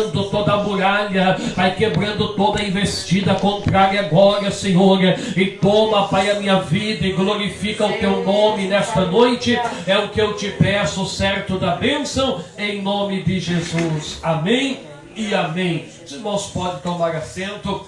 toda a muralha, vai quebrando toda a investida contrária agora, Senhor, e toma, Pai, a minha vida e glorifica o teu nome nesta noite, é o que eu te peço, certo da bênção, em nome de Jesus, amém e amém. Os irmãos podem tomar assento,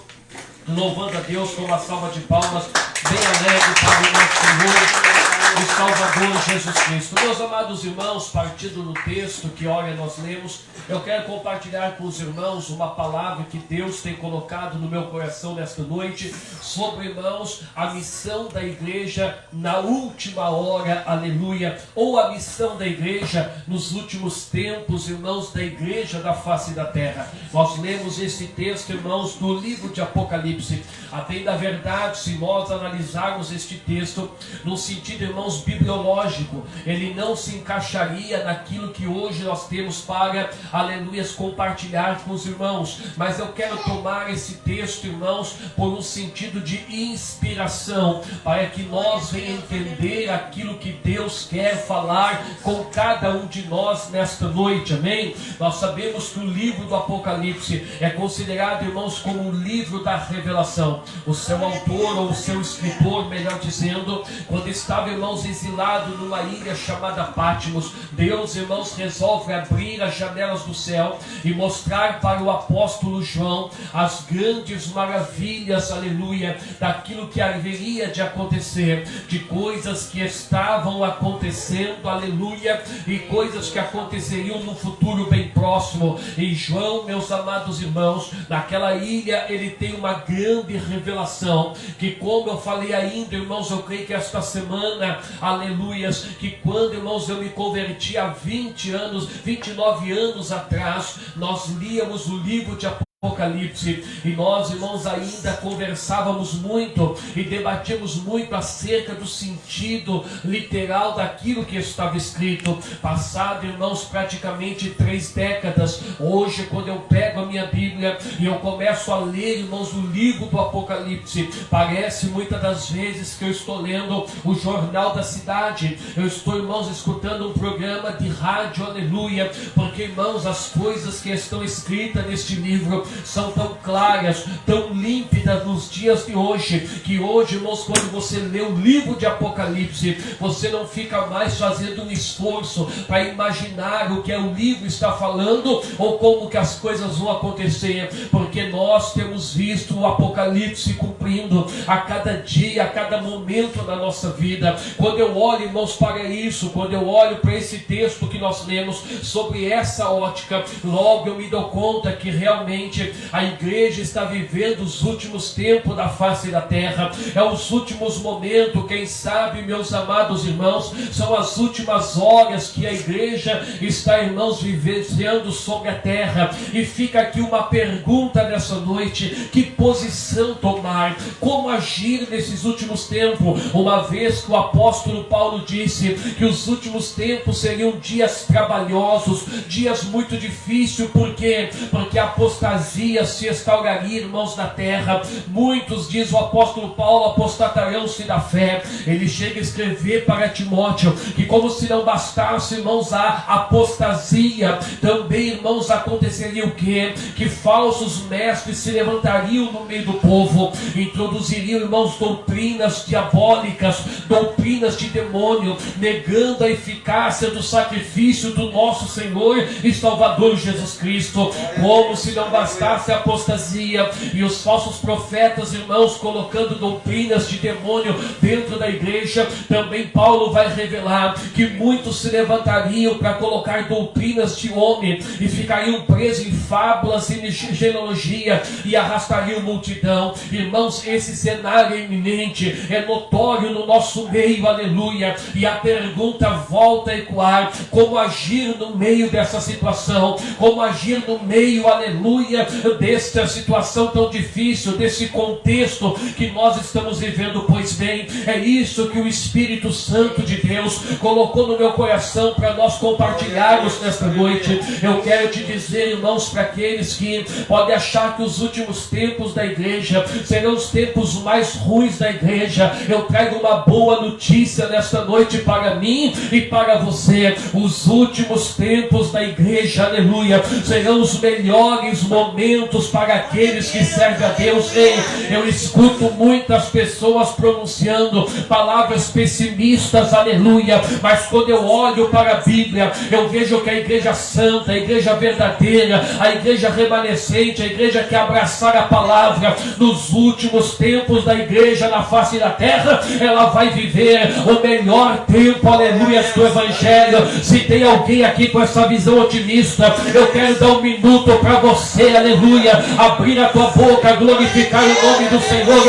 louvando a Deus com uma salva de palmas bem alegre para o nosso Senhor e Salvador Jesus Cristo. Meus amados irmãos, partindo do texto que ora nós lemos, eu quero compartilhar com os irmãos uma palavra que Deus tem colocado no meu coração nesta noite, sobre, irmãos, a missão da igreja na última hora, aleluia, ou a missão da igreja nos últimos tempos, irmãos, da igreja da face da terra. Nós lemos esse texto, irmãos, do livro de Apocalipse. A bem da verdade, se nós analisarmos este texto no sentido, irmãos, bibliológico, ele não se encaixaria naquilo que hoje nós temos para, aleluias, compartilhar com os irmãos, mas eu quero tomar esse texto, irmãos, por um sentido de inspiração, para que nós venhamos entender aquilo que Deus quer falar com cada um de nós nesta noite, amém? Nós sabemos que o livro do Apocalipse é considerado, irmãos, como um livro da revelação. O seu autor, ou o seu escritor, melhor dizendo, quando estava, irmãos, exilado numa ilha chamada Patmos, Deus, irmãos, resolve abrir as janelas do céu e mostrar para o apóstolo João as grandes maravilhas, aleluia, daquilo que haveria de acontecer, de coisas que estavam acontecendo, aleluia, e coisas que aconteceriam no futuro bem próximo. E João, meus amados irmãos, naquela ilha ele tem uma grande revelação, que, como eu falei ainda, irmãos, eu creio que esta semana, aleluias, que quando, irmãos, eu me converti há 29 anos atrás, nós líamos o livro de Apocalipse, e nós, irmãos, ainda conversávamos muito e debatíamos muito acerca do sentido literal daquilo que estava escrito. Passado, irmãos, praticamente 3 décadas, hoje, quando eu pego a minha Bíblia e eu começo a ler, irmãos, o livro do Apocalipse, parece muitas das vezes que eu estou lendo o Jornal da Cidade, eu estou, irmãos, escutando um programa de rádio, aleluia, porque, irmãos, as coisas que estão escritas neste livro são tão claras, tão límpidas nos dias de hoje, que hoje, irmãos, quando você lê o livro de Apocalipse, você não fica mais fazendo um esforço para imaginar o que o livro está falando, ou como que as coisas vão acontecer, porque nós temos visto o Apocalipse cumprindo a cada dia, a cada momento da nossa vida. Quando eu olho, irmãos, para isso, quando eu olho para esse texto que nós lemos, sobre essa ótica, logo eu me dou conta que realmente a igreja está vivendo os últimos tempos da face da terra, é os últimos momentos, quem sabe, meus amados irmãos, são as últimas horas que a igreja está, irmãos, vivenciando sobre a terra. E fica aqui uma pergunta nessa noite: que posição tomar? Como agir nesses últimos tempos? Uma vez que o apóstolo Paulo disse que os últimos tempos seriam dias trabalhosos, dias muito difíceis. Por quê? Porque a apostasia se instauraria, irmãos, na terra. Muitos, diz o apóstolo Paulo, apostatarão-se da fé. Ele chega a escrever para Timóteo que, como se não bastasse, irmãos, a apostasia, também, irmãos, aconteceria o quê? Que falsos mestres se levantariam no meio do povo, introduziriam, irmãos, doutrinas diabólicas, doutrinas de demônio, negando a eficácia do sacrifício do nosso Senhor e Salvador Jesus Cristo. Como se não bastasse a apostasia e os falsos profetas, irmãos, colocando doutrinas de demônio dentro da igreja, também Paulo vai revelar que muitos se levantariam para colocar doutrinas de homem e ficariam presos em fábulas e genealogia e arrastariam multidão. Irmãos, esse cenário é iminente, é notório no nosso meio, aleluia, e a pergunta volta a ecoar: como agir no meio dessa situação? Como agir no meio, aleluia, desta situação tão difícil, desse contexto que nós estamos vivendo? Pois bem, é isso que o Espírito Santo de Deus colocou no meu coração para nós compartilharmos nesta noite. Eu quero te dizer, irmãos, para aqueles aqueles que podem achar que os últimos tempos da igreja serão os tempos mais ruins da igreja, eu trago uma boa notícia nesta noite para mim e para você. Os últimos tempos da igreja, aleluia, serão os melhores momentos para aqueles que servem a Deus. Ei, eu escuto muitas pessoas pronunciando palavras pessimistas, aleluia, mas quando eu olho para a Bíblia, eu vejo que a igreja santa, a igreja verdadeira, a igreja remanescente, a igreja que abraçar a palavra nos últimos tempos da igreja na face da terra, ela vai viver o melhor tempo, aleluia, do evangelho. Se tem alguém aqui com essa visão otimista, eu quero dar um minuto para você, aleluia, abrir a tua boca, glorificar o nome do Senhor.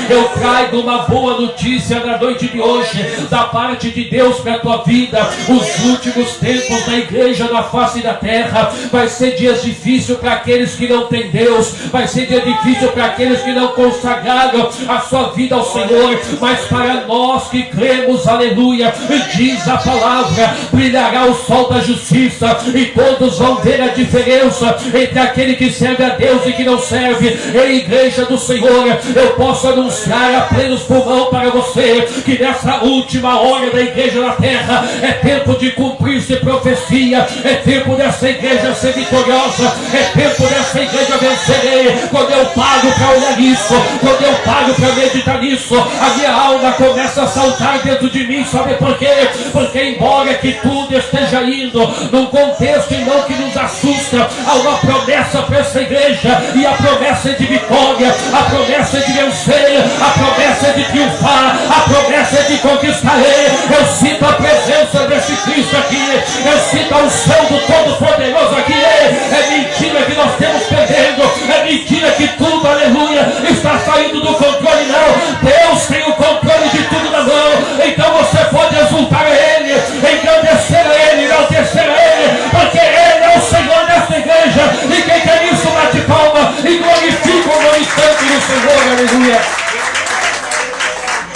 Eu trago uma boa notícia na noite de hoje, da parte de Deus para a tua vida. Os últimos tempos da igreja na face da terra vai ser dias difíceis para aqueles que não têm Deus, vai ser dia difícil para aqueles que não consagraram a sua vida ao Senhor, mas para nós que cremos, aleluia, diz a palavra, brilhará o sol da justiça e todos vão ver a diferença entre aquele que serve a Deus e que não serve. Em igreja do Senhor, eu posso anunciar a plenos pulmão para você que nessa última hora da igreja na terra é tempo de cumprir-se profecia, é tempo dessa igreja ser vitoriosa, é tempo dessa igreja vencer. Quando eu paro para olhar nisso, quando eu paro para meditar nisso, a minha alma começa a saltar dentro de mim. Sabe por quê? Porque embora que tudo esteja indo num contexto e não que nos assusta, há uma promessa para essa igreja, e a promessa é de vitória, a promessa é de vencer, a promessa é de triunfar, a promessa é de conquistar. Eu sinto a presença desse Cristo aqui, eu sinto a unção do Todo-Poderoso aqui. É mentira que nós temos perdendo, é mentira que tudo, aleluia, está saindo do controle, não. Deus tem o controle de tudo na mão, então você pode exultar a Ele, engrandecer a Ele, enaltecer a Ele, porque Ele é o Senhor desta igreja, e quem quer isso bate palma e glorifica o nome santo do Senhor, aleluia.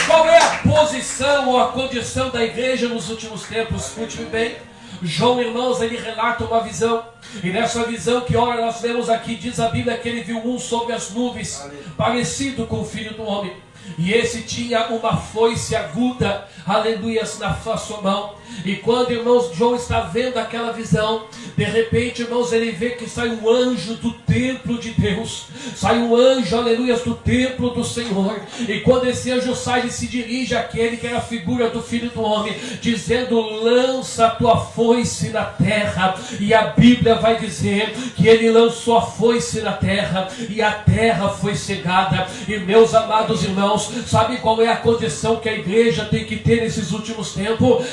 Qual é a posição ou a condição da igreja nos últimos tempos? Escute-me bem. João, irmãos, ele relata uma visão, e nessa visão que ora nós vemos aqui, diz a Bíblia que ele viu um sobre as nuvens, parecido com o Filho do Homem, e esse tinha uma foice aguda, aleluia, na sua mão. E quando, irmãos, João está vendo aquela visão, de repente, irmãos, ele vê que sai um anjo do templo de Deus, sai um anjo, aleluia, do templo do Senhor. E quando esse anjo sai, ele se dirige àquele que era a figura do Filho do Homem, dizendo: lança a tua foice na terra. E a Bíblia vai dizer que ele lançou a foice na terra, e a terra foi cegada. E meus amados irmãos, sabe qual é a condição que a igreja tem que ter nesses últimos tempos?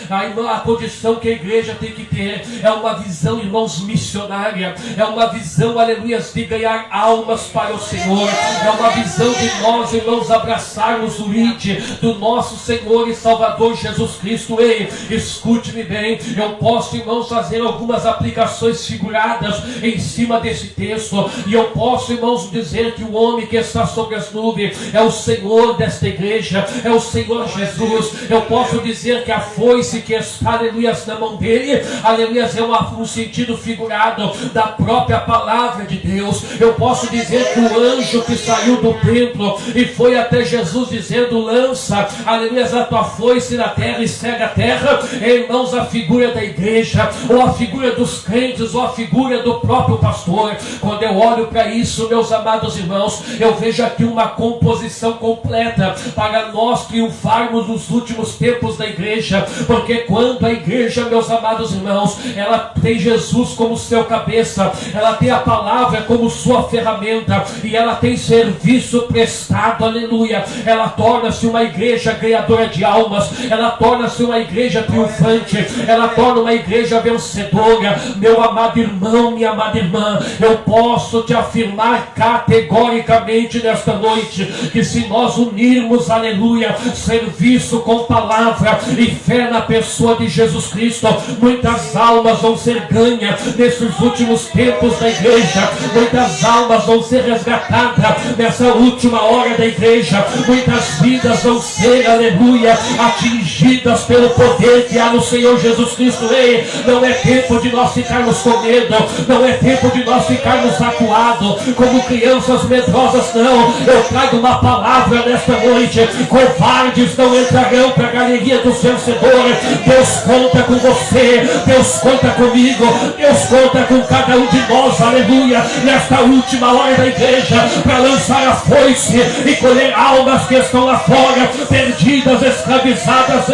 A condição que a igreja tem que ter é uma visão, irmãos, missionária, é uma visão, aleluia, de ganhar almas para o Senhor, é uma visão de nós, irmãos, abraçarmos o ID do nosso Senhor e Salvador Jesus Cristo. Ei, escute-me bem, eu posso, irmãos, fazer algumas aplicações figuradas em cima desse texto, e eu posso, irmãos, dizer que o homem que está sobre as nuvens é o Senhor desta igreja, é o Senhor Jesus. Eu posso dizer que a foice que está, aleluia, na mão dele, aleluia, é um sentido figurado da própria palavra de Deus. Eu posso dizer que o anjo que saiu do templo e foi até Jesus dizendo: lança, aleluia, a tua foice na terra e cega a terra, irmãos, a figura da igreja, ou a figura dos crentes, ou a figura do próprio pastor. Quando eu olho para isso, meus amados irmãos, eu vejo aqui uma composição completa para nós triunfarmos nos últimos tempos da igreja, porque quando a igreja, meus amados irmãos, ela tem Jesus como seu cabeça, ela tem a palavra como sua ferramenta, e ela tem serviço prestado, aleluia, ela torna-se uma igreja ganhadora de almas, ela torna-se uma igreja triunfante, ela torna uma igreja vencedora. Meu amado irmão, minha amada irmã, eu posso te afirmar categoricamente nesta noite, que se nós unirmos, aleluia, serviço com palavra e fé na pessoa de Jesus Cristo, muitas almas vão ser ganhas nesses últimos tempos da igreja, muitas almas vão ser resgatadas nessa última hora da igreja, muitas vidas vão ser, aleluia, atingidas pelo poder que há no Senhor Jesus Cristo. Ei, não é tempo de nós ficarmos com medo, medo, não é tempo de nós ficarmos acuados como crianças medrosas, não. Eu trago uma palavra nesta noite: covardes não entrarão para a galeria dos vencedores. Deus conta com você, Deus conta comigo, Deus conta com cada um de nós, aleluia, nesta última hora da igreja, para lançar a foice e colher almas que estão lá fora, perdidas, escravizadas.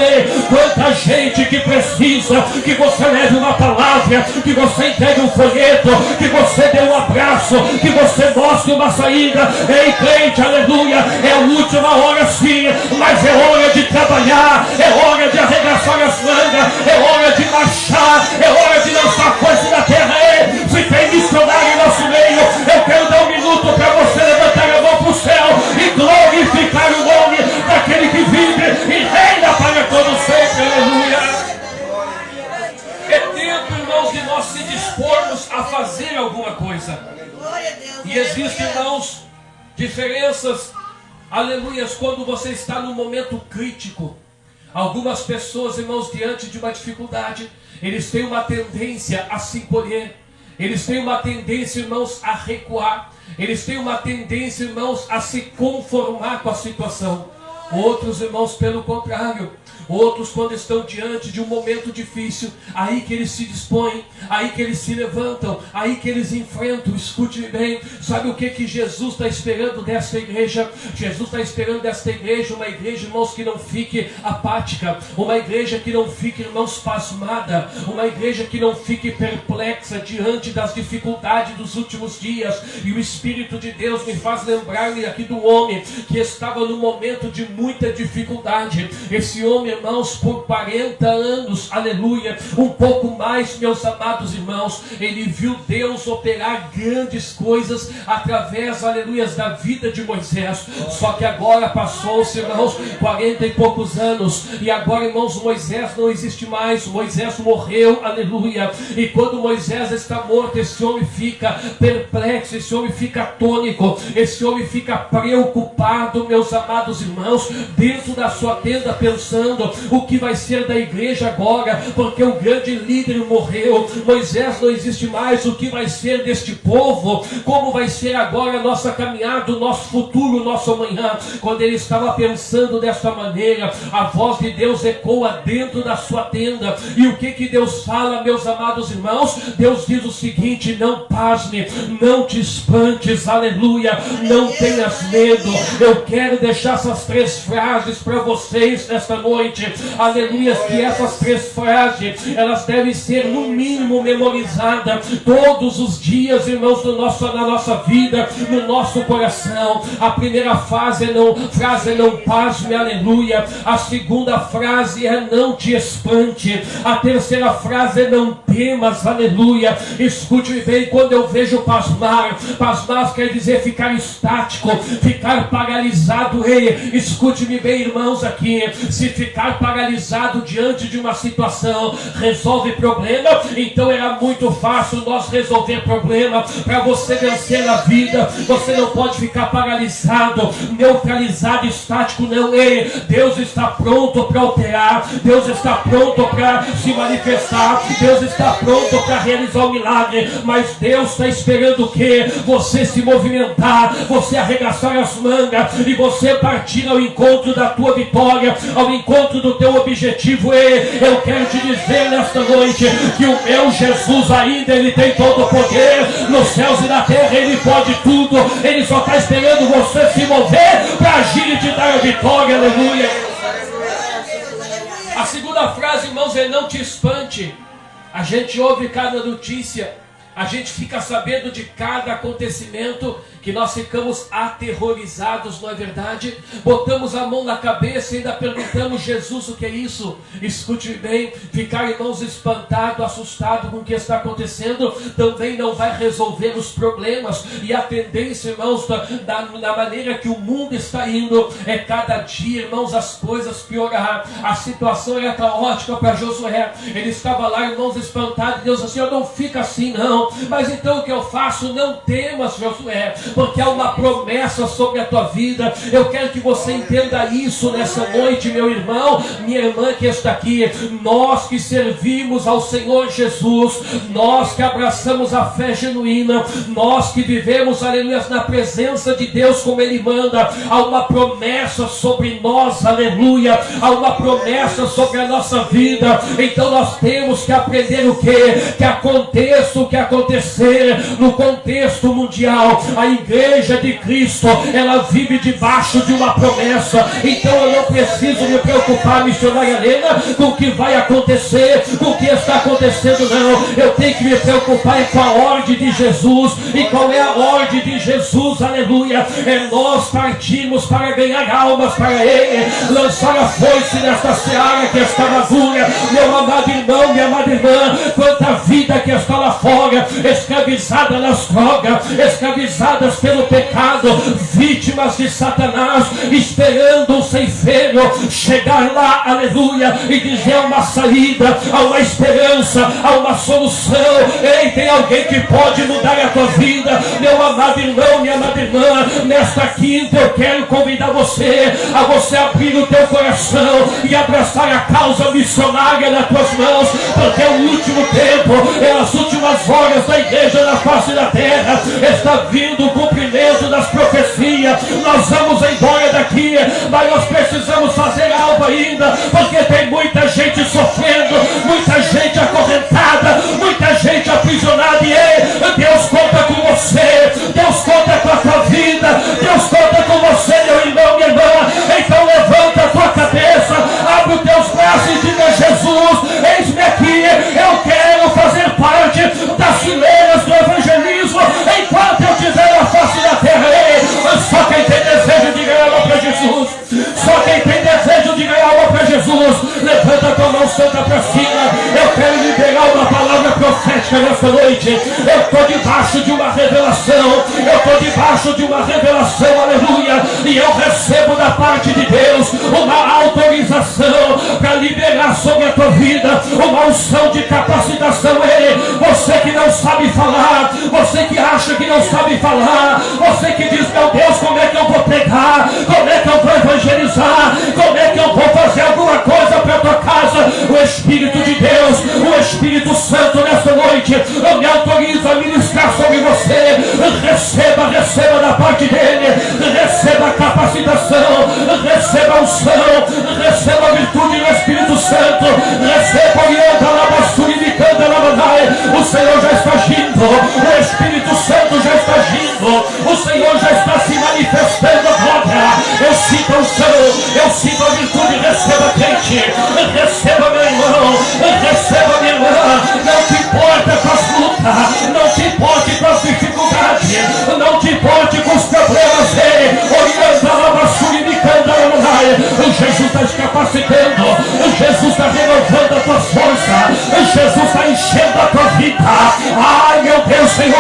Quanta gente que precisa que você leve uma palavra, que você entregue um folheto, que você dê um abraço, que você mostre uma saída. Ei, crente, aleluia, é a última hora sim, mas é hora de trabalhar, é hora de arregaçar as mangas, é hora de marchar, é hora de lançar coisas na terra. Ei, se tem missionário em nosso meio, eu quero dar um minuto para você levantar a mão para o céu e glorificar o nome daquele que vive e reina para todo sempre, aleluia. É tempo, irmãos, de nós se dispormos a fazer alguma coisa. E existem, irmãos, diferenças, aleluias, quando você está num momento crítico. Algumas pessoas, irmãos, diante de uma dificuldade, eles têm uma tendência a se encolher. Eles têm uma tendência, irmãos, a recuar. Eles têm uma tendência, irmãos, a se conformar com a situação. Outros, irmãos, pelo contrário. Outros, quando estão diante de um momento difícil, aí que eles se dispõem, aí que eles se levantam, aí que eles enfrentam. Escute-me bem, sabe o que Jesus está esperando desta igreja? Jesus está esperando desta igreja, uma igreja, irmãos, que não fique apática, uma igreja que não fique, irmãos, pasmada, uma igreja que não fique perplexa diante das dificuldades dos últimos dias. E o Espírito de Deus me faz lembrar-me aqui do homem que estava num momento de muita dificuldade. Esse homem, irmãos, por 40 anos, aleluia, um pouco mais, meus amados irmãos, ele viu Deus operar grandes coisas através, aleluia, da vida de Moisés. Só que agora passou-se, irmãos, 40 e poucos anos, e agora, irmãos, Moisés não existe mais. Moisés morreu, aleluia, e quando Moisés está morto, esse homem fica perplexo, esse homem fica atônico, esse homem fica preocupado, meus amados irmãos, dentro da sua tenda, pensando o que vai ser da igreja agora, porque o grande líder morreu, Moisés não existe mais. O que vai ser deste povo? Como vai ser agora a nossa caminhada, o nosso futuro, o nosso amanhã? Quando ele estava pensando desta maneira, a voz de Deus ecoa dentro da sua tenda. E o que Deus fala, meus amados irmãos? Deus diz o seguinte: não pasme, não te espantes, aleluia, não tenhas medo. Eu quero deixar essas 3 frases para vocês nesta noite, aleluia, que essas 3 frases, elas devem ser no mínimo memorizadas todos os dias, irmãos, na nossa vida, no nosso coração. A primeira frase é não pasme, aleluia. A segunda frase é não te espante. A terceira frase é não temas, aleluia. Escute-me bem, quando eu vejo pasmar quer dizer ficar estático, ficar paralisado. Ei, escute-me bem, irmãos, aqui, se ficar paralisado diante de uma situação resolve problema, então era muito fácil nós resolver problema. Para você vencer na vida, você não pode ficar paralisado, neutralizado, estático, não. Ei, Deus está pronto para operar, Deus está pronto para se manifestar, Deus está pronto para realizar o milagre, mas Deus está esperando o quê? Você se movimentar, você arregaçar as mangas e você partir ao encontro da tua vitória, ao encontro do teu objetivo. E eu quero te dizer nesta noite que o meu Jesus ainda, ele tem todo o poder nos céus e na terra, ele pode tudo, ele só está esperando você se mover para agir e te dar a vitória, aleluia. A segunda frase, irmãos, é não te espante. A gente ouve cada notícia, a gente fica sabendo de cada acontecimento que nós ficamos aterrorizados, não é verdade? Botamos a mão na cabeça e ainda perguntamos: Jesus, o que é isso? Escute bem, ficar, irmãos, espantado, assustado com o que está acontecendo também não vai resolver os problemas. E a tendência, irmãos, da maneira que o mundo está indo, é cada dia, irmãos, as coisas piorar. A situação era caótica para Josué, ele estava lá, irmãos, espantado. Deus assim: não fica assim não, mas então o que eu faço? Não temas, Josué, porque há uma promessa sobre a tua vida. Eu quero que você entenda isso nessa noite, meu irmão, minha irmã que está aqui. Nós que servimos ao Senhor Jesus, nós que abraçamos a fé genuína, nós que vivemos, aleluia, na presença de Deus como Ele manda, há uma promessa sobre nós, aleluia, há uma promessa sobre a nossa vida. Então nós temos que aprender o quê? Que aconteça o que acontecer no contexto mundial, a igreja de Cristo, ela vive debaixo de uma promessa. Então eu não preciso me preocupar, missionária Helena, com o que vai acontecer, com o que está acontecendo, não. Eu tenho que me preocupar com a ordem de Jesus. E qual é a ordem de Jesus? Aleluia, é nós partirmos para ganhar almas para Ele, lançar a foice nesta seara que está madura. Meu amado irmão, minha amada irmã, quanta vida que está lá fora, escravizada nas drogas, escravizadas pelo pecado, vítimas de Satanás, esperando um ceifeiro chegar lá, aleluia, e dizer: há uma saída, há uma esperança, há uma solução. Ei, tem alguém que pode mudar a tua vida, meu amado irmão, minha amada irmã. Nesta quinta eu quero convidar você a você abrir o teu coração e abraçar a causa missionária nas tuas mãos, porque é o último tempo, é as últimas horas da igreja na face da terra. Está vindo o cumprimento das profecias. Nós vamos embora daqui, mas nós precisamos fazer algo ainda, porque tem muita gente sofrendo, muita gente acorrentada, muita gente aprisionada. E Deus conta com você, Deus conta com a tua vida, Deus conta com você, meu irmão, minha irmã. Então levanta a tua cabeça, abre os teus braços e diga: Jesus, eis-me aqui, eu quero fazer parte das fileiras do evangelismo enquanto eu estiver na face da terra. Só quem tem desejo de ganhar alma para Jesus, só quem tem desejo de ganhar alma para Jesus, levanta a tua mão santa para cima. Eu quero liberar uma palavra profética nessa noite. Eu estou debaixo de uma revelação, eu estou debaixo de uma revelação, aleluia, e eu recebo da parte de Deus uma autorização para liberar sobre a tua vida uma unção de capacitação. Você que não sabe falar, você que acha que não sabe falar, você que diz: meu Deus, como é que eu vou pregar, como é que eu vou evangelizar, como é que eu vou fazer alguma coisa para a tua casa? O Espírito de Deus, o Espírito Santo nessa noite me autoriza a ministrar sobre você. Receba da parte dele, receba a capacitação, receba a unção, receba a virtude do Espírito Santo, receba o Senhor já está agindo, o Espírito Santo já está agindo, o Senhor já está se manifestando. Glória, eu sinto a unção, eu sinto a virtude. Receba, crente, receba, meu irmão, receba, minha irmã. Não te importa com as lutas, não te importe com as dificuldades, não te importe com os problemas. Jesus está te capacitando, Jesus está renovando a tua força, Jesus está enchendo a tua vida. Ai, meu Deus, Senhor,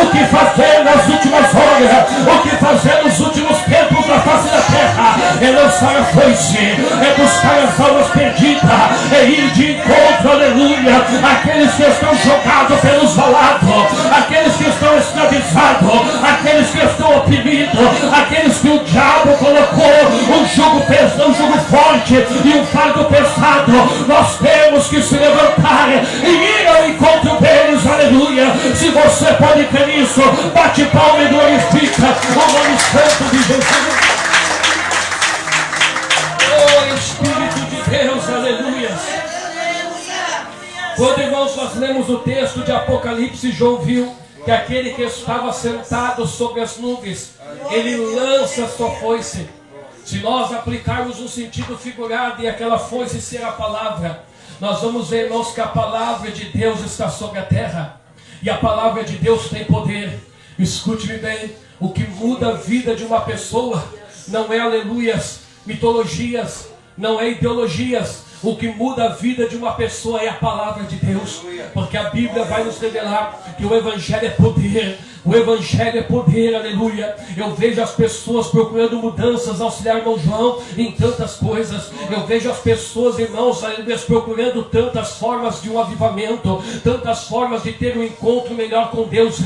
o que fazer nas últimas horas, o que fazer nos últimos tempos na face da terra, é lançar a foice, é buscar as almas perdidas, é ir de encontro, aleluia, aqueles que estão jogados pelos valados, aqueles que estão escravizados, aqueles que estão oprimidos, aqueles que o diabo colocou um jugo pesado, um jugo forte e um fardo pesado. Nós temos que se levantar e ir ao encontro deles, aleluia. Se você pode crer nisso, bate palma e glorifica o nome santo de Jesus. Oh, Espírito de Deus, aleluia. Quando, irmãos, nós lemos o texto de Apocalipse, João viu que aquele que estava sentado sobre as nuvens, ele lança a sua foice. Se nós aplicarmos um sentido figurado e aquela foice ser a palavra, nós vamos ver, irmãos, que a palavra de Deus está sobre a terra. E a palavra de Deus tem poder. Escute-me bem, o que muda a vida de uma pessoa não é, aleluias, mitologias, não é ideologias. O que muda a vida de uma pessoa é a palavra de Deus, porque a Bíblia vai nos revelar que o Evangelho é poder. O Evangelho é poder, aleluia. Eu vejo as pessoas procurando mudanças, auxiliar irmão João em tantas coisas. Eu vejo as pessoas, irmãos, aleluia, procurando tantas formas de um avivamento, tantas formas de ter um encontro melhor com Deus.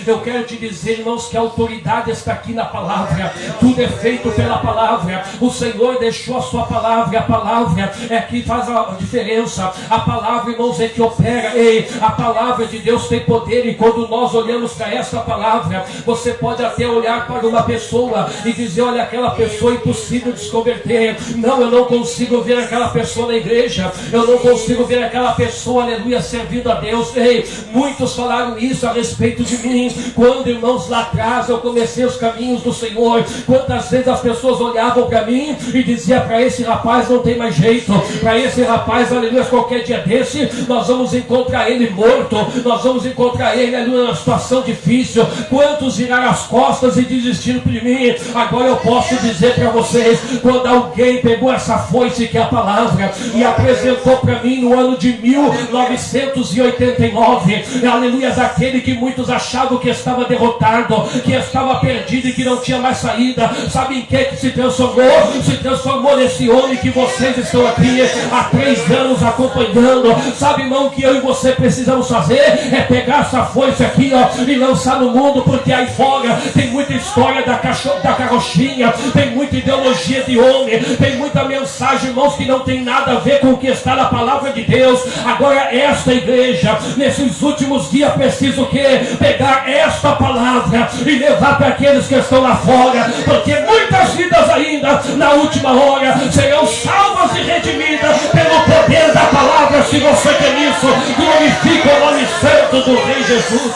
Eu quero te dizer, irmãos, que a autoridade está aqui na palavra. Tudo é feito pela palavra. O Senhor deixou a sua palavra, a palavra é que faz a diferença. A palavra, irmãos, é que opera. Ei, a palavra de Deus tem poder, e quando nós olhamos para esta palavra, você pode até olhar para uma pessoa e dizer: olha, aquela pessoa é impossível de se converter. Não, eu não consigo ver aquela pessoa na igreja, eu não consigo ver aquela pessoa, aleluia, servindo a Deus. Ei, muitos falaram isso a respeito de mim, quando, irmãos, lá atrás eu comecei os caminhos do Senhor. Quantas vezes as pessoas olhavam para mim e diziam: para esse rapaz não tem mais jeito, para esse rapaz, aleluia, qualquer dia desse nós vamos encontrar ele morto, nós vamos encontrar ele, aleluia, numa situação difícil. Quantos viraram as costas e desistiram de mim? Agora eu posso dizer para vocês, quando alguém pegou essa foice que é a palavra e apresentou para mim no ano de 1989, aleluia, aquele que muitos achavam que estava derrotado, que estava perdido e que não tinha mais saída, sabe em que se transformou? Se transformou nesse homem que vocês estão aqui há 3 anos acompanhando. Sabe, irmão, que eu e você precisamos fazer? É pegar essa foice aqui, ó, e lançar no mundo, porque aí fora tem muita história da carrochinha, tem muita ideologia de homem, tem muita mensagem, irmãos, que não tem nada a ver com o que está na palavra de Deus. Agora esta igreja, nesses últimos dias, precisa o quê? Pegar esta palavra e levar para aqueles que estão lá fora, porque muitas vidas ainda, na última hora, serão salvas e redimidas pelo poder da palavra. Se você quer isso, glorifica o nome santo do Rei Jesus.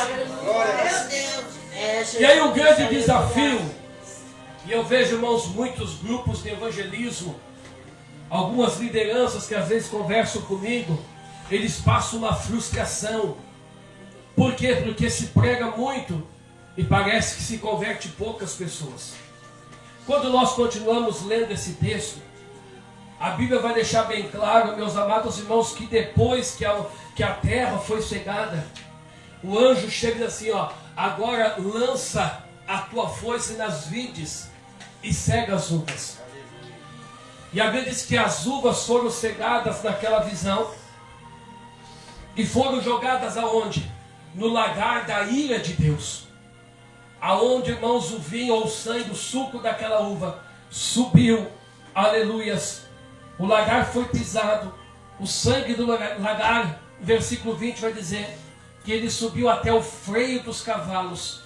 E aí um grande desafio, e eu vejo, irmãos, muitos grupos de evangelismo, algumas lideranças que às vezes conversam comigo, eles passam uma frustração. Por quê? Porque se prega muito e parece que se converte poucas pessoas. Quando nós continuamos lendo esse texto, a Bíblia vai deixar bem claro, meus amados irmãos, que depois que a terra foi cegada, o anjo chega e diz assim, ó: agora lança a tua foice nas vides e cega as uvas. E a Bíblia diz que as uvas foram cegadas naquela visão e foram jogadas aonde? No lagar da ira de Deus. Aonde, irmãos, o vinho ou o sangue, o suco daquela uva subiu, aleluias. O lagar foi pisado, o sangue do lagar, versículo 20 vai dizer que ele subiu até o freio dos cavalos.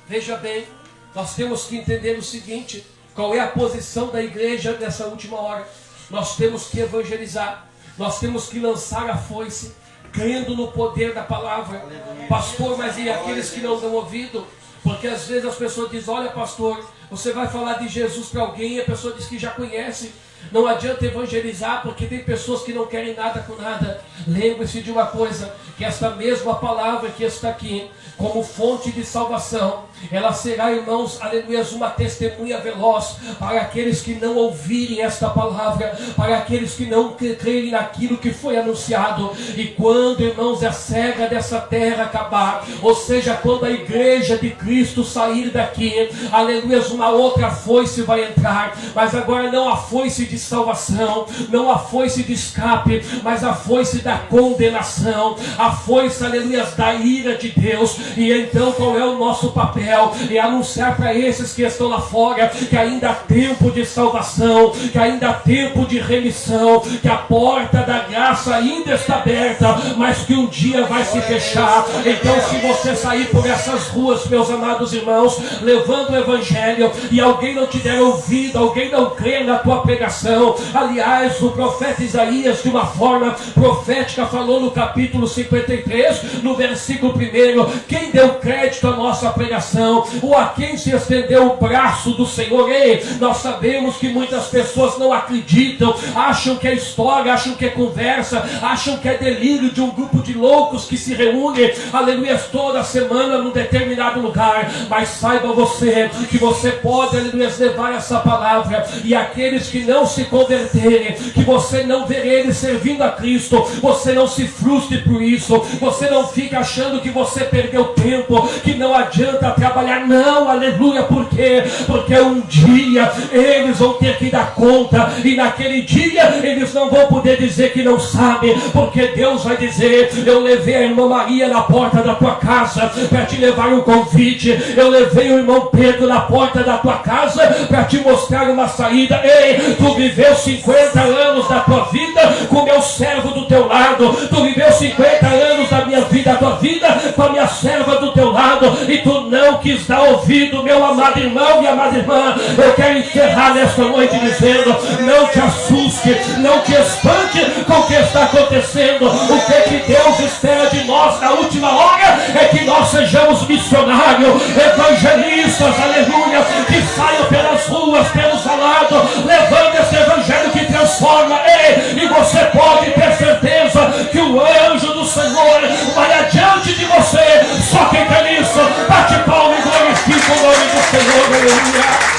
Veja bem, nós temos que entender o seguinte: qual é a posição da igreja nessa última hora? Nós temos que evangelizar, nós temos que lançar a foice, crendo no poder da palavra. Pastor, mas e aqueles que não dão ouvido? Porque às vezes as pessoas dizem: olha, pastor, você vai falar de Jesus para alguém e a pessoa diz que já conhece. Não adianta evangelizar, porque tem pessoas que não querem nada com nada. Lembre-se de uma coisa, que esta mesma palavra que está aqui, como fonte de salvação, ela será, irmãos, aleluia, uma testemunha veloz para aqueles que não ouvirem esta palavra, para aqueles que não crerem naquilo que foi anunciado. E quando, irmãos, a cega dessa terra acabar, ou seja, quando a igreja de Cristo sair daqui, aleluia, uma outra foice vai entrar, mas agora não a foice de salvação, não a foice de escape, mas a foice da condenação, a foice, aleluia, da ira de Deus. E então qual é o nosso papel? É anunciar para esses que estão lá fora que ainda há tempo de salvação, que ainda há tempo de remissão, que a porta da graça ainda está aberta, mas que um dia vai se fechar. Então, se você sair por essas ruas, meus amados irmãos, levando o evangelho, e alguém não te der ouvido, alguém não crê na tua pregação. Aliás, o profeta Isaías, de uma forma profética, falou no capítulo 53, no versículo 1: quem deu crédito à nossa pregação, ou a quem se estendeu o braço do Senhor? Ei, nós sabemos que muitas pessoas não acreditam, acham que é história, acham que é conversa, acham que é delírio de um grupo de loucos que se reúne, aleluia, toda semana num determinado lugar. Mas saiba você que você pode, aleluia, levar essa palavra, e aqueles que não se converterem, que você não vê eles servindo a Cristo, você não se frustre por isso, você não fica achando que você perdeu tempo, que não adianta trabalhar. Não, aleluia. Por quê? Porque um dia eles vão ter que dar conta, e naquele dia eles não vão poder dizer que não sabem, porque Deus vai dizer: eu levei a irmã Maria na porta da tua casa para te levar um convite, eu levei o irmão Pedro na porta da tua casa para te mostrar uma saída. Ei, tu viveu 50 anos da tua vida com o meu servo do teu lado. Tu viveu 50 anos da minha vida, da tua vida, com a minha serva do teu lado. E tu não quis dar ouvido, meu amado irmão e amada irmã. Eu quero encerrar nesta noite dizendo: não te assuste, não te espante com o que está acontecendo. O que Deus espera de nós na última hora é que nós sejamos missionários, evangelistas, aleluia, que saiam pelas ruas, pelos alados, levando esse evangelho que transforma. Ei, e você pode ter certeza que o anjo do Senhor vai adiante de você. Só quem quer isso, bate palma e glorifica o nome do Senhor, aleluia.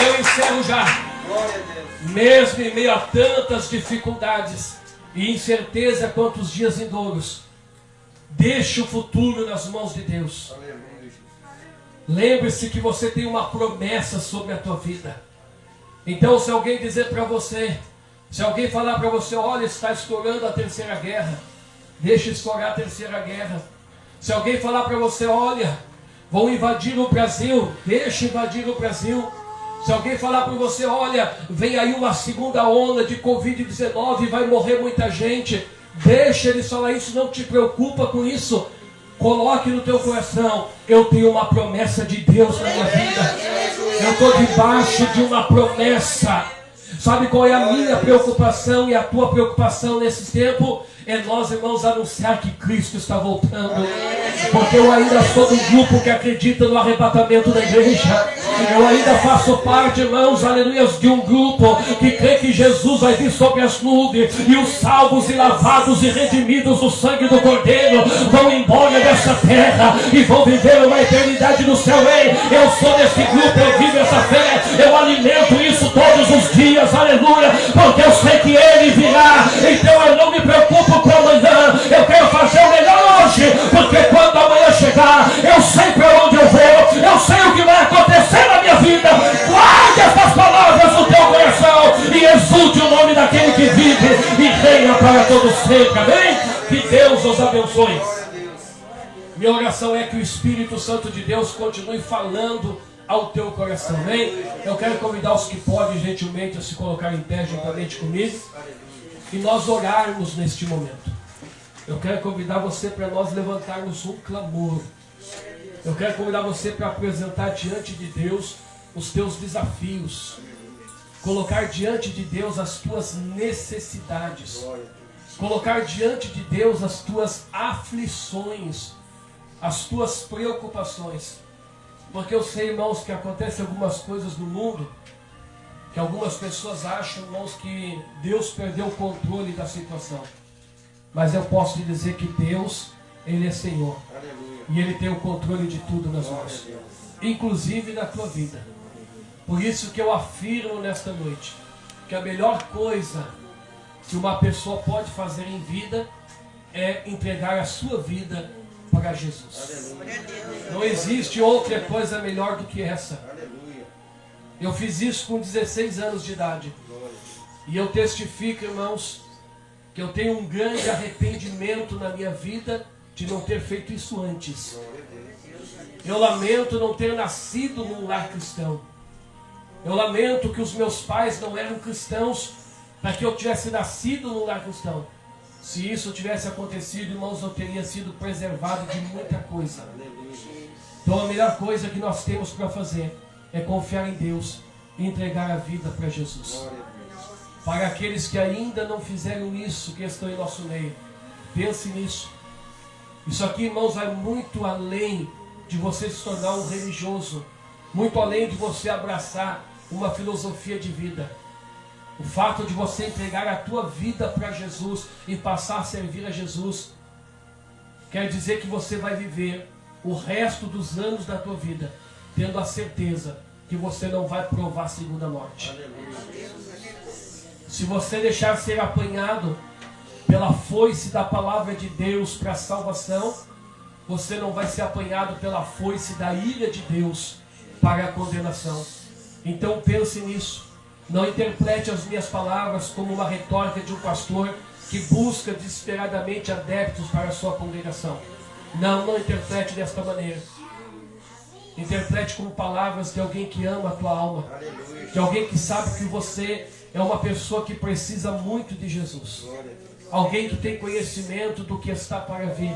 Eu encerro já. Mesmo em meio a tantas dificuldades e incerteza quanto os dias vindouros, deixe o futuro nas mãos de Deus. Lembre-se que você tem uma promessa sobre a tua vida. Então, se alguém dizer para você, se alguém falar para você: olha, está estourando a terceira guerra, deixe estourar a terceira guerra. Se alguém falar para você: olha, vão invadir o Brasil, deixe invadir o Brasil. Se alguém falar para você: olha, vem aí uma segunda onda de Covid-19 e vai morrer muita gente, deixa eles falar isso, não te preocupa com isso. Coloque no teu coração: eu tenho uma promessa de Deus na minha vida. Eu estou debaixo de uma promessa. Sabe qual é a minha preocupação e a tua preocupação nesse tempo? É nós, irmãos, anunciar que Cristo está voltando. Porque eu ainda sou do grupo que acredita no arrebatamento da igreja. Eu ainda faço parte, irmãos, aleluias, de um grupo que crê que Jesus vai vir sobre as nuvens e os salvos e lavados e redimidos do sangue do Cordeiro vão embora dessa terra e vão viver uma eternidade no céu. Ei, eu sou desse grupo, eu vivo essa fé, eu alimento isso todos os dias, aleluia, porque eu sei que Ele virá. Então eu não me preocupo com amanhã, eu quero fazer o melhor hoje, porque quando amanhã chegar, eu sei para onde eu vou, eu sei o que vai acontecer na minha vida. Guarde estas palavras no teu coração e exulte o nome daquele que vive e reina para todos sempre. Amém? Que Deus os abençoe. Minha oração é que o Espírito Santo de Deus continue falando ao teu coração. Amém? Eu quero convidar os que podem gentilmente a se colocar em pé juntamente comigo e nós orarmos neste momento. Eu quero convidar você para nós levantarmos um clamor. Eu quero convidar você para apresentar diante de Deus os teus desafios. Colocar diante de Deus as tuas necessidades. Colocar diante de Deus as tuas aflições, as tuas preocupações. Porque eu sei, irmãos, que acontecem algumas coisas no mundo, que algumas pessoas acham, irmãos, que Deus perdeu o controle da situação. Mas eu posso te dizer que Deus, Ele é Senhor. Aleluia. E Ele tem o controle de tudo nas mãos, inclusive na tua vida. Por isso que eu afirmo nesta noite que a melhor coisa que uma pessoa pode fazer em vida é entregar a sua vida para Jesus. Aleluia. Não existe outra coisa melhor do que essa. Aleluia. Eu fiz isso com 16 anos de idade. E eu testifico, irmãos, que eu tenho um grande arrependimento na minha vida de não ter feito isso antes. Eu lamento não ter nascido num lar cristão. Eu lamento que os meus pais não eram cristãos para que eu tivesse nascido num lar cristão. Se isso tivesse acontecido, irmãos, eu teria sido preservado de muita coisa. Então a melhor coisa que nós temos para fazer é confiar em Deus e entregar a vida para Jesus. Para aqueles que ainda não fizeram isso, que estão em nosso meio, pense nisso. Isso aqui, irmãos, vai muito além de você se tornar um religioso, muito além de você abraçar uma filosofia de vida. O fato de você entregar a tua vida para Jesus e passar a servir a Jesus, quer dizer que você vai viver o resto dos anos da tua vida tendo a certeza que você não vai provar a segunda morte. Aleluia. Se você deixar ser apanhado pela foice da palavra de Deus para a salvação, você não vai ser apanhado pela foice da ira de Deus para a condenação. Então pense nisso. Não interprete as minhas palavras como uma retórica de um pastor que busca desesperadamente adeptos para a sua congregação. Não interprete desta maneira. Interprete como palavras de alguém que ama a tua alma. De alguém que sabe que você é uma pessoa que precisa muito de Jesus. Alguém que tem conhecimento do que está para vir.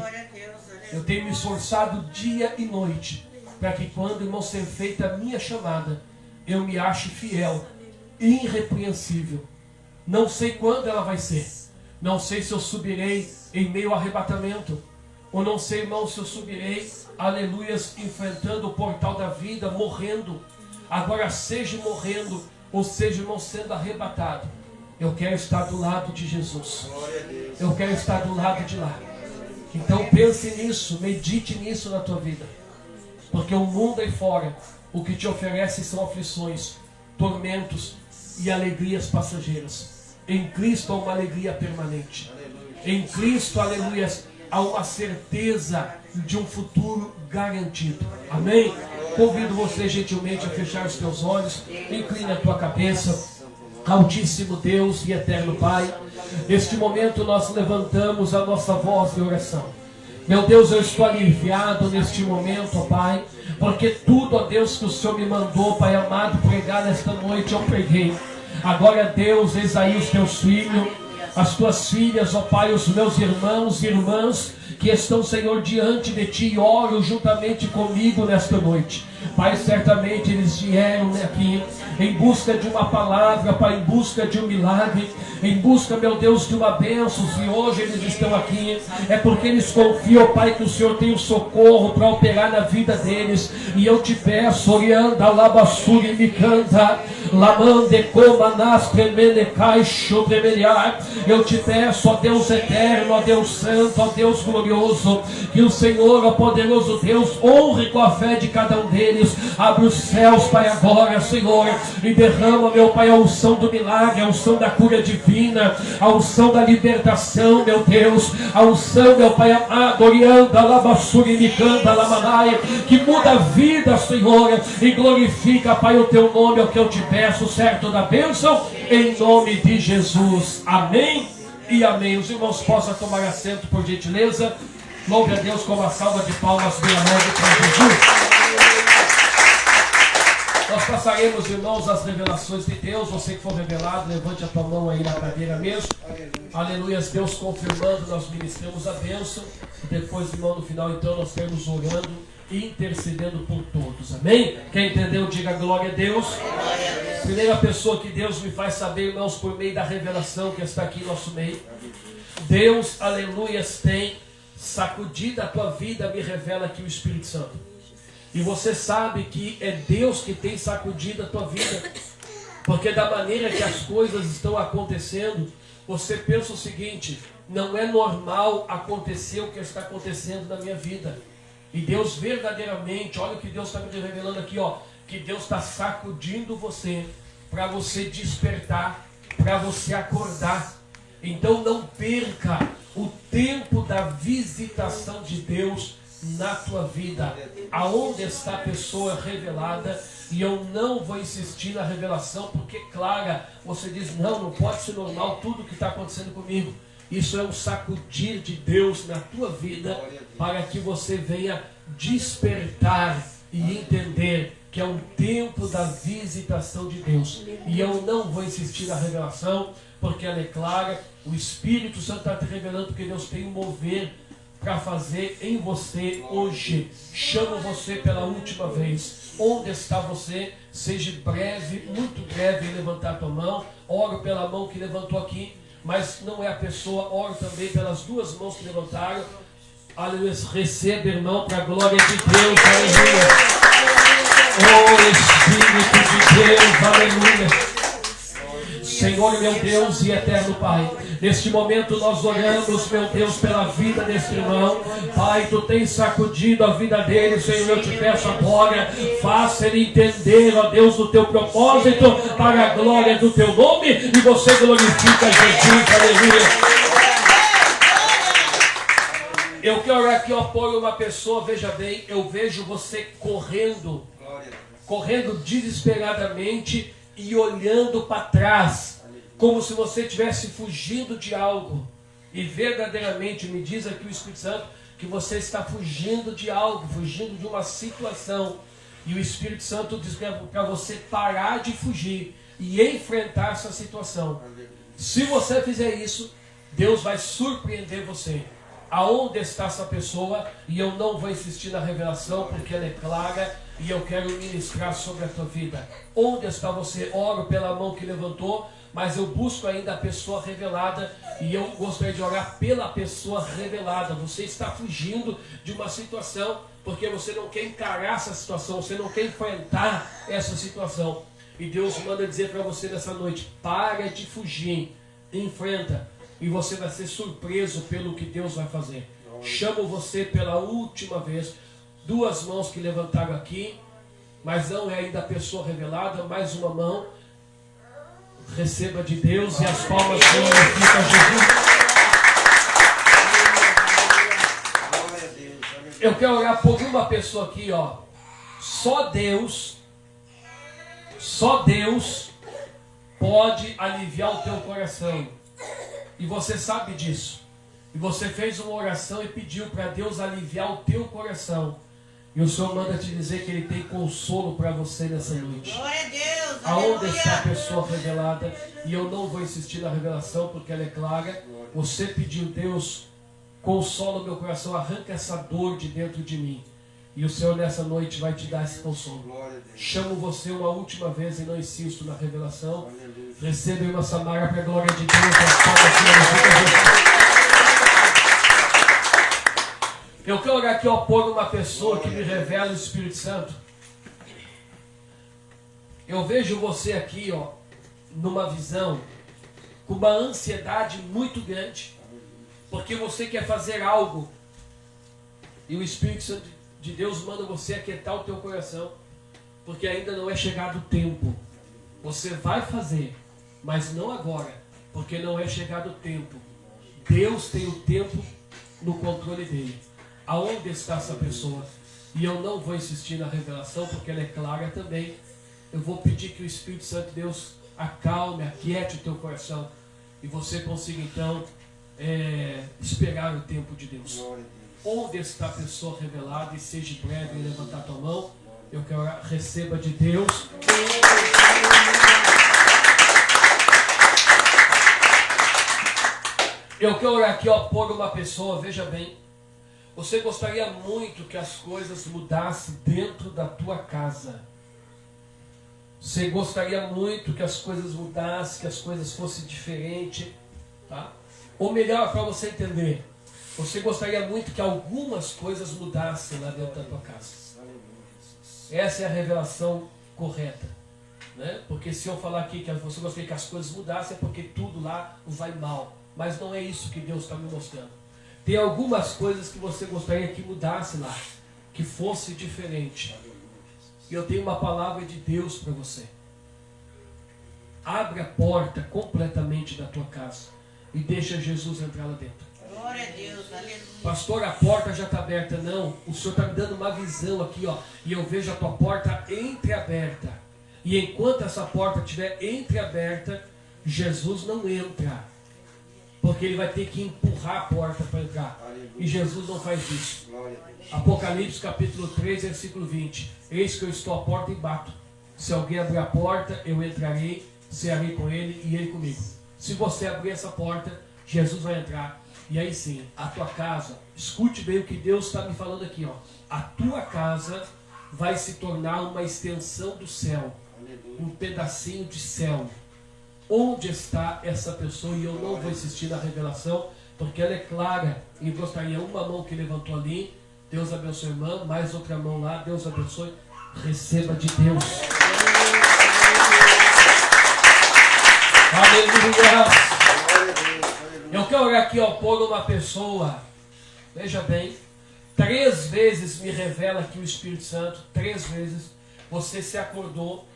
Eu tenho me esforçado dia e noite para que quando, irmão, ser feita a minha chamada, eu me ache fiel, irrepreensível. Não sei quando ela vai ser. Não sei se eu subirei em meio ao arrebatamento. Ou não sei, irmão, se eu subirei, aleluias, enfrentando o portal da vida, morrendo. Agora, seja morrendo, ou seja, irmão, sendo arrebatado. Eu quero estar do lado de Jesus. Eu quero estar do lado de lá. Então pense nisso, medite nisso na tua vida. Porque o mundo aí fora, o que te oferece são aflições, tormentos e alegrias passageiras. Em Cristo há uma alegria permanente. Em Cristo, aleluia, há uma certeza de um futuro garantido. Amém? Convido você gentilmente a fechar os teus olhos. Incline a tua cabeça. Altíssimo Deus e eterno Pai, neste momento nós levantamos a nossa voz de oração. Meu Deus, eu estou aliviado neste momento, ó Pai, porque tudo, ó Deus, que o Senhor me mandou, Pai amado, pregar nesta noite, eu preguei. Agora, Deus, eis aí os teus filhos, as tuas filhas, ó Pai, os meus irmãos e irmãs que estão, Senhor, diante de Ti e oram juntamente comigo nesta noite. Pai, certamente eles vieram aqui em busca de uma palavra, Pai, em busca de um milagre, em busca, meu Deus, de uma bênção. Se hoje eles estão aqui, é porque eles confiam, Pai, que o Senhor tem o socorro para operar na vida deles. E eu te peço, orianda, labassuri, me canta, lamande, comanas, tremelecai, chotremeliar. Eu te peço, ó Deus eterno, ó Deus santo, ó Deus glorioso, que o Senhor, ó poderoso Deus, honre com a fé de cada um deles. Abre os céus, Pai, agora, Senhor, e derrama, meu Pai, a unção do milagre, a unção da cura divina, a unção da libertação, meu Deus, a unção, meu Pai amado, orianda, labassuri, micanda, lamanai, que muda a vida, Senhor, e glorifica, Pai, o teu nome, é o que eu te peço, certo da bênção, em nome de Jesus. Amém e amém. Os irmãos possam tomar assento, por gentileza. Louve a Deus com uma salva de palmas bem alegre para Jesus. Nós passaremos, irmãos, as revelações de Deus. Você que for revelado, levante a tua mão aí na cadeira mesmo. Aleluia, Deus confirmando, nós ministramos a bênção. Depois, irmão, no final, então, nós temos orando e intercedendo por todos. Amém? Quem entendeu, diga glória a Deus. Primeira pessoa que Deus me faz saber, irmãos, por meio da revelação que está aqui em nosso meio. Deus, aleluia, tem sacudido a tua vida, me revela aqui o Espírito Santo. E você sabe que é Deus que tem sacudido a tua vida. Porque da maneira que as coisas estão acontecendo, você pensa o seguinte: não é normal acontecer o que está acontecendo na minha vida. E Deus verdadeiramente, olha o que Deus está me revelando aqui, ó, que Deus está sacudindo você, para você despertar, para você acordar. Então não perca o tempo da visitação de Deus na tua vida. Aonde está a pessoa revelada? E eu não vou insistir na revelação, porque, Clara, você diz, não pode ser normal tudo que está acontecendo comigo. Isso é um sacudir de Deus na tua vida, para que você venha despertar e entender que é um tempo da visitação de Deus. E eu não vou insistir na revelação, porque ela é clara. O Espírito Santo está te revelando que Deus tem um mover para fazer em você hoje. Chamo você pela última vez. Onde está você? Seja breve, muito breve em levantar a tua mão. Oro pela mão que levantou aqui, mas não é a pessoa. Oro também pelas duas mãos que levantaram. Aleluia. Receba, irmão, para a glória de Deus. Aleluia. Oh Espírito de Deus, aleluia. Senhor, meu Deus e eterno Pai, neste momento nós oramos, meu Deus, pela vida deste irmão. Pai, Tu tens sacudido a vida dele, Senhor, eu te peço agora, faça ele entender, ó Deus, o Teu propósito para a glória do Teu nome, e você glorifica Jesus, aleluia. Eu quero aqui, ó, por uma pessoa, veja bem, eu vejo você correndo desesperadamente e olhando para trás, como se você estivesse fugindo de algo. E verdadeiramente me diz aqui o Espírito Santo que você está fugindo de algo, fugindo de uma situação. E o Espírito Santo diz para você parar de fugir e enfrentar essa situação. Se você fizer isso, Deus vai surpreender você. Aonde está essa pessoa? E eu não vou insistir na revelação porque ela é clara e eu quero ministrar sobre a tua vida. Onde está você? Oro pela mão que levantou, mas eu busco ainda a pessoa revelada e eu gostaria de orar pela pessoa revelada. Você está fugindo de uma situação porque você não quer encarar essa situação, você não quer enfrentar essa situação. E Deus manda dizer para você nessa noite: para de fugir, enfrenta, e você vai ser surpreso pelo que Deus vai fazer. Chamo você pela última vez, 2 mãos que levantaram aqui, mas não é ainda a pessoa revelada, mais uma mão. Receba de Deus e as palmas glorificam Jesus. Eu quero orar por uma pessoa aqui, ó. Só Deus pode aliviar o teu coração. E você sabe disso. E você fez uma oração e pediu para Deus aliviar o teu coração. E o Senhor manda te dizer que Ele tem consolo para você nessa noite. Glória a Deus. Aonde está a pessoa revelada? E eu não vou insistir na revelação porque ela é clara. Você pediu: Deus, consola o meu coração, arranca essa dor de dentro de mim. E o Senhor nessa noite vai te dar esse consolo. Chamo você uma última vez e não insisto na revelação. Receba uma Samara para a glória de Deus. Eu quero orar aqui, ó, por uma pessoa que me revela o Espírito Santo. Eu vejo você aqui, ó, numa visão, com uma ansiedade muito grande, porque você quer fazer algo, e o Espírito Santo de Deus manda você aquietar o teu coração, porque ainda não é chegado o tempo. Você vai fazer, mas não agora, porque não é chegado o tempo. Deus tem o tempo no controle dele. Aonde está essa pessoa? E eu não vou insistir na revelação, porque ela é clara também. Eu vou pedir que o Espírito Santo de Deus acalme, aquiete o teu coração, e você consiga então esperar o tempo de Deus. Onde está a pessoa revelada? E seja breve em levantar a tua mão. Eu quero orar. Receba de Deus. Eu quero orar aqui, ó, por uma pessoa. Veja bem, você gostaria muito que as coisas mudassem dentro da tua casa. Você gostaria muito que as coisas mudassem, que as coisas fossem diferentes, tá? Ou melhor, para você entender, você gostaria muito que algumas coisas mudassem lá dentro da tua casa. Essa é a revelação correta, né? Porque se eu falar aqui que você gostaria que as coisas mudassem, é porque tudo lá vai mal. Mas não é isso que Deus está me mostrando. Tem algumas coisas que você gostaria que mudasse lá, que fosse diferente. E eu tenho uma palavra de Deus para você. Abre a porta completamente da tua casa e deixa Jesus entrar lá dentro. Glória a Deus, aleluia. Pastor, a porta já está aberta. Não, o Senhor está me dando uma visão aqui, ó, e eu vejo a tua porta entreaberta. E enquanto essa porta estiver entreaberta, Jesus não entra, porque ele vai ter que empurrar a porta para entrar. E Jesus não faz isso. Apocalipse capítulo 3, versículo 20. Eis que eu estou à porta e bato. Se alguém abrir a porta, eu entrarei, cearei com ele e ele comigo. Se você abrir essa porta, Jesus vai entrar. E aí sim, a tua casa, escute bem o que Deus está me falando aqui, ó. A tua casa vai se tornar uma extensão do céu, um pedacinho de céu. Onde está essa pessoa? E eu não vou insistir na revelação, porque ela é clara. E gostaria uma mão que levantou ali. Deus abençoe a irmã, mais outra mão lá. Deus abençoe. Receba de Deus. Aleluia. Eu quero orar aqui, ó, por uma pessoa. Veja bem, 3 vezes me revela aqui o Espírito Santo. 3 vezes você se acordou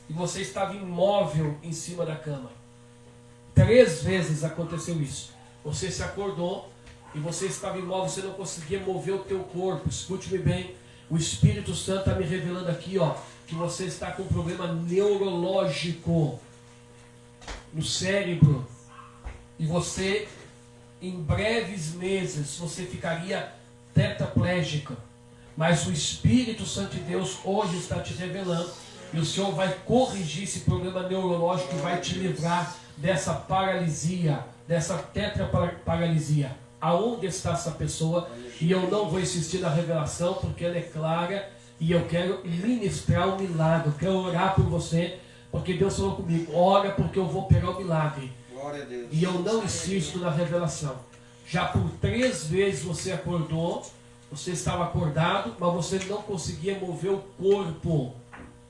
e você estava imóvel em cima da cama. 3 vezes aconteceu isso. Você se acordou e você estava imóvel, você não conseguia mover o teu corpo. Escute-me bem, o Espírito Santo está me revelando aqui, ó, que você está com um problema neurológico no cérebro. E você, em breves meses, você ficaria tetraplégico. Mas o Espírito Santo de Deus hoje está te revelando. E o Senhor vai corrigir esse problema neurológico e vai te livrar dessa paralisia, dessa tetraparalisia. Aonde está essa pessoa? E eu não vou insistir na revelação porque ela é clara e eu quero ministrar o milagre. Eu quero orar por você porque Deus falou comigo: ora porque eu vou pegar o milagre. Glória a Deus. E eu não insisto na revelação. Já por 3 vezes você acordou, você estava acordado, mas você não conseguia mover o corpo.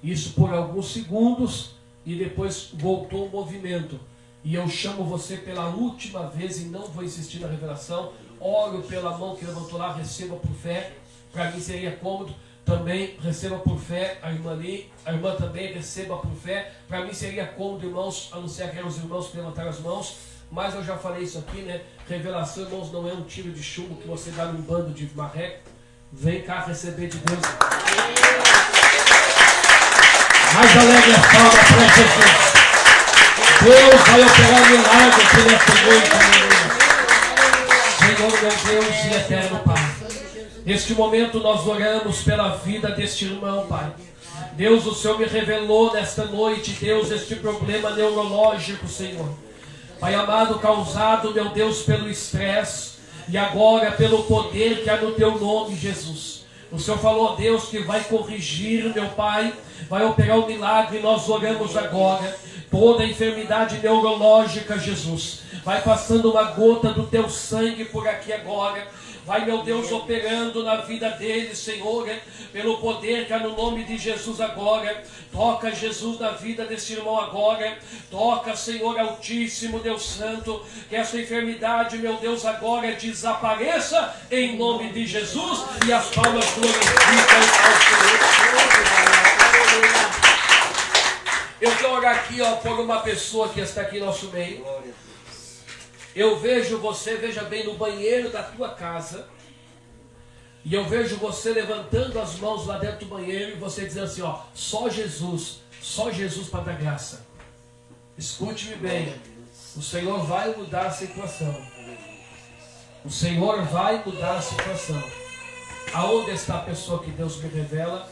Isso por alguns segundos e depois voltou o movimento. E eu chamo você pela última vez e não vou insistir na revelação. Oro pela mão que levantou lá, receba por fé. Para mim seria cômodo. Também receba por fé a irmã ali. A irmã também receba por fé. Para mim seria cômodo, irmãos, a não ser que eram os irmãos que levantaram as mãos. Mas eu já falei isso aqui, né? Revelação, irmãos, não é um tiro de chumbo que você dá num bando de marreco. Vem cá receber de Deus. Mais alegre a palma para Jesus. Deus vai operar milagre aqui nesta noite. Senhor, meu Deus e eterno Pai. Neste momento nós oramos pela vida deste irmão, Pai. Deus, o Senhor me revelou nesta noite, Deus, este problema neurológico, Senhor. Pai amado, causado, meu Deus, pelo estresse e agora pelo poder que há no Teu nome, Jesus. O Senhor falou, Deus, que vai corrigir, meu Pai, vai operar o milagre e nós oramos agora. Toda enfermidade neurológica, Jesus, vai passando uma gota do Teu sangue por aqui agora. Vai, meu Deus, operando na vida dele, Senhor, pelo poder que há no nome de Jesus agora. Toca, Jesus, na vida desse irmão agora. Toca, Senhor Altíssimo, Deus Santo, que essa enfermidade, meu Deus, agora desapareça em nome de Jesus e as palmas glorificam ao Senhor. Eu quero orar aqui, ó, por uma pessoa que está aqui em nosso meio. Eu vejo você, veja bem, no banheiro da tua casa. E eu vejo você levantando as mãos lá dentro do banheiro e você dizendo assim, ó, só Jesus para dar graça. Escute-me bem, o Senhor vai mudar a situação. O Senhor vai mudar a situação. Aonde está a pessoa que Deus me revela?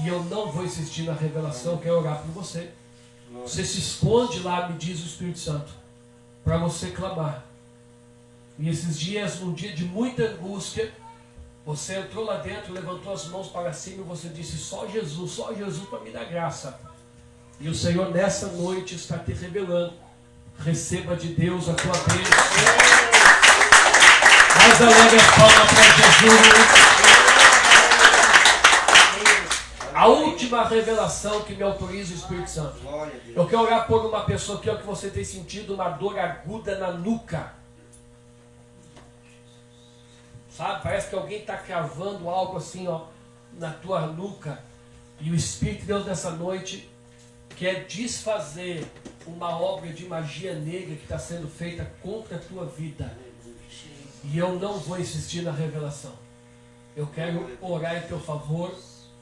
E eu não vou insistir na revelação, quero orar por você. Você se esconde lá, me diz o Espírito Santo, para você clamar. E esses dias, num dia de muita angústia, você entrou lá dentro, levantou as mãos para cima e você disse, só Jesus para me dar graça. E o Senhor nessa noite está te revelando. Receba de Deus a tua bênção. Mais alegre a palma para Jesus. A última revelação que me autoriza o Espírito Santo. Eu quero orar por uma pessoa aqui, ó, que você tem sentido uma dor aguda na nuca. Sabe? Parece que alguém está cravando algo assim, ó, na tua nuca. E o Espírito de Deus nessa noite quer desfazer uma obra de magia negra que está sendo feita contra a tua vida. E eu não vou insistir na revelação. Eu quero orar em teu favor.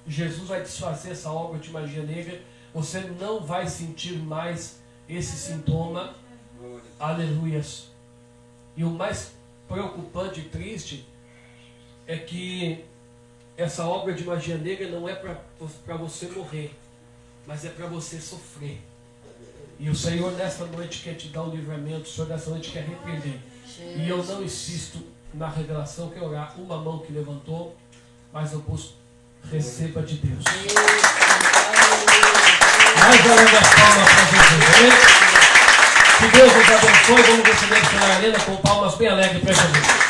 Jesus vai desfazer essa obra de magia negra. Você não vai sentir mais esse sintoma. Aleluias. E o mais preocupante e triste é que essa obra de magia negra não é para você morrer, mas é para você sofrer. E o Senhor nessa noite quer te dar um livramento. O Senhor nessa noite quer repreender. E eu não insisto na revelação, quero orar. Uma mão que levantou, mas eu busco. Receba de Deus. Mais alegre a palma para Jesus. Que Deus nos abençoe. Vamos receber a Arena com palmas bem alegres para Jesus.